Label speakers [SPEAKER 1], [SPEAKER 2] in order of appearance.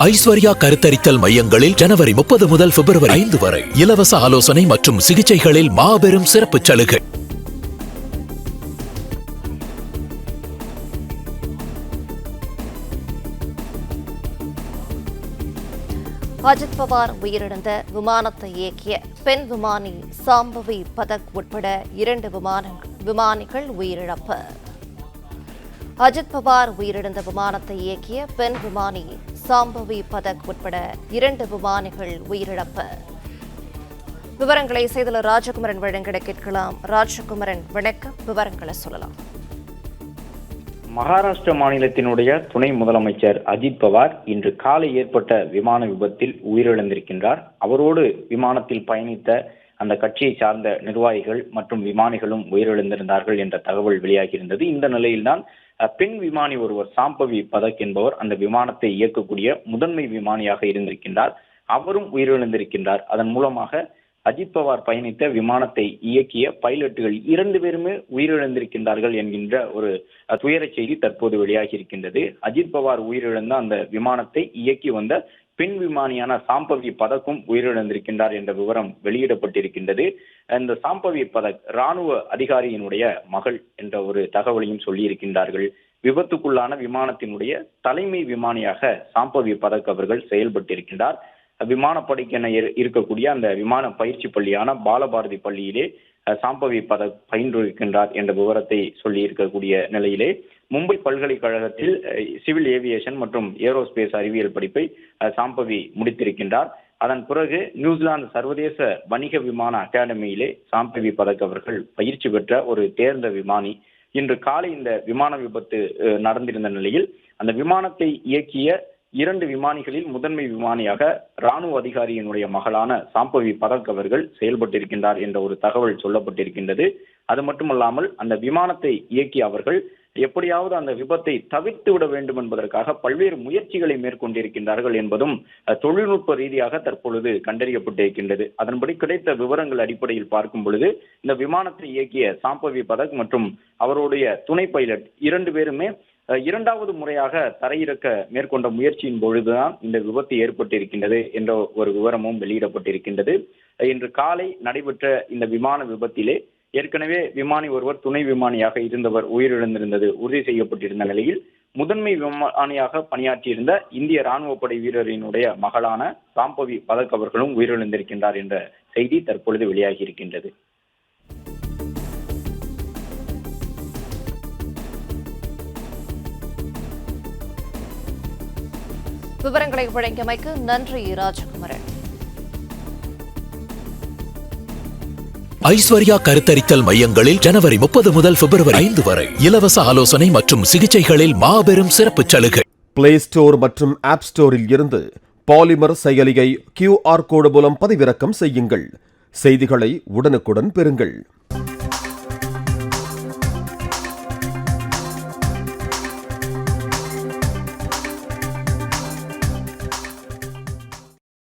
[SPEAKER 1] ஐஸ்வர்யா கருத்தரித்தல் மையங்களில் ஜனவரி 30 முதல் பிப்ரவரி 5 வரை இலவச ஆலோசனை மற்றும் சிகிச்சைகளில் மாபெரும் சிறப்பு சலுகை.
[SPEAKER 2] அஜித் பவார் உயிரிழந்த விமானத்தை இயக்கிய பெண் விமானி சாம்பவி பதக் உட்பட 2 விமானிகள் உயிரிழப்பு. அஜித் பவார் உயிரிழந்த விமானத்தை இயக்கிய பெண் விமானி சாம்பவி பதக் உட்பட 2 விமானிகள் உயிரிழப்பு. விவரங்களை செய்தியாளர் ராஜகுமரன் வழங்கிட கேட்கலாம். ராஜகுமரன், வணக்கம். விவரங்களை சொல்லலாம்.
[SPEAKER 3] மகாராஷ்டிர மாநிலத்தினுடைய துணை முதலமைச்சர் அஜித் பவார் இன்று காலை ஏற்பட்ட விமான விபத்தில் உயிரிழந்திருக்கின்றார். அவரோடு விமானத்தில் பயணித்த அந்த கட்சியை சார்ந்த நிர்வாகிகள் மற்றும் விமானிகளும் உயிரிழந்திருந்தார்கள் என்ற தகவல் வெளியாகியிருந்தது. இந்த நிலையில்தான் பெண் விமானி ஒருவர் சாம்பவி பதக் என்பவர் அந்த விமானத்தை இயக்கக்கூடிய முதன்மை விமானியாக இருந்திருக்கின்றார். அவரும் உயிரிழந்திருக்கின்றார். அதன் மூலமாக அஜித் பவார் பயணித்த விமானத்தை இயக்கிய பைலட்டுகள் 2 பேருமே உயிரிழந்திருக்கின்றார்கள் என்கின்ற ஒரு துயர செய்தி தற்போது வெளியாகி இருக்கின்றது. அஜித் பவார் உயிரிழந்த அந்த விமானத்தை இயக்கி வந்த பெண் விமானியான சாம்பவி பதக்கும் உயிரிழந்திருக்கின்றார் என்ற விவரம் வெளியிடப்பட்டிருக்கின்றது. இந்த சாம்பவி பதக் ராணுவ அதிகாரியினுடைய மகள் என்ற ஒரு தகவலையும் சொல்லியிருக்கின்றார்கள். விபத்துக்குள்ளான விமானத்தினுடைய தலைமை விமானியாக சாம்பவி பதக் அவர்கள் செயல்பட்டிருக்கின்றார். விமானப்படைக்கென இருக்கக்கூடிய அந்த விமான பயிற்சி பள்ளியான பாலபாரதி பள்ளியிலே சாம்பவி பதக் பயின்றிருக்கின்றார் என்ற விவரத்தை சொல்லி இருக்கக்கூடிய நிலையிலே மும்பை பல்கலைக்கழகத்தில் சிவில் ஏவியேஷன் மற்றும் ஏரோஸ்பேஸ் அறிவியல் படிப்பை சாம்பவி முடித்திருக்கின்றார். அதன் பிறகு நியூசிலாந்து சர்வதேச வணிக விமான அகாடமியிலே சாம்பவி பதக் அவர்கள் பயிற்சி பெற்ற ஒரு தேர்ந்த விமானி. இன்று காலை இந்த விமான விபத்து நடந்திருந்த நிலையில் அந்த விமானத்தை இயக்கிய 2 விமானிகளில் முதன்மை விமானியாக ராணுவ அதிகாரியினுடைய மகளான சாம்பவி பதக் அவர்கள் செயல்பட்டிருக்கின்றார் என்ற ஒரு தகவல் சொல்லப்பட்டிருக்கின்றது. அது மட்டுமல்லாமல் அந்த விமானத்தை இயக்கிய அவர்கள் எப்படியாவது அந்த விபத்தை தவிர்த்து விட வேண்டும் என்பதற்காக பல்வேறு முயற்சிகளை மேற்கொண்டிருக்கின்றார்கள் என்பதும் தொழில்நுட்ப ரீதியாக தற்பொழுது கண்டறியப்பட்டிருக்கின்றது. அதன்படி கிடைத்த விவரங்கள் அடிப்படையில் பார்க்கும் பொழுது இந்த விமானத்தை இயக்கிய சாம்பவி பதக் மற்றும் அவருடைய துணை பைலட் 2 பேருமே 2வது முறையாக தரையிறக்க மேற்கொண்ட முயற்சியின் பொழுதுதான் இந்த விபத்து ஏற்பட்டிருக்கின்றது என்ற ஒரு விவரமும் வெளியிடப்பட்டிருக்கின்றது. இன்று காலை நடைபெற்ற இந்த விமான விபத்திலே ஏற்கனவே விமானி ஒருவர் துணை விமானியாக இருந்தவர் உயிரிழந்திருந்தது உறுதி செய்யப்பட்டிருந்த நிலையில் முதன்மை விமானியாக பணியாற்றியிருந்த இந்திய ராணுவ படை வீரரினுடைய மகளான சாம்பவி பதக் அவர்களும் உயிரிழந்திருக்கின்றார் என்ற செய்தி தற்பொழுது வெளியாகி இருக்கின்றது.
[SPEAKER 2] விவரங்களை வழங்கியமைக்கு நன்றி ராஜகுமரன்.
[SPEAKER 1] ஐஸ்வர்யா கருத்தரித்தல் மையங்களில் ஜனவரி 30 முதல் பிப்ரவரி 5 வரை இலவச ஆலோசனை மற்றும் சிகிச்சைகளில் மாபெரும் சிறப்பு சலுகை.
[SPEAKER 4] பிளே ஸ்டோர் மற்றும் ஆப் ஸ்டோரில் இருந்து பாலிமர் செயலியை QR கோடு மூலம் பதிவிறக்கம் செய்யுங்கள். செய்திகளை உடனுக்குடன் பெறுங்கள்.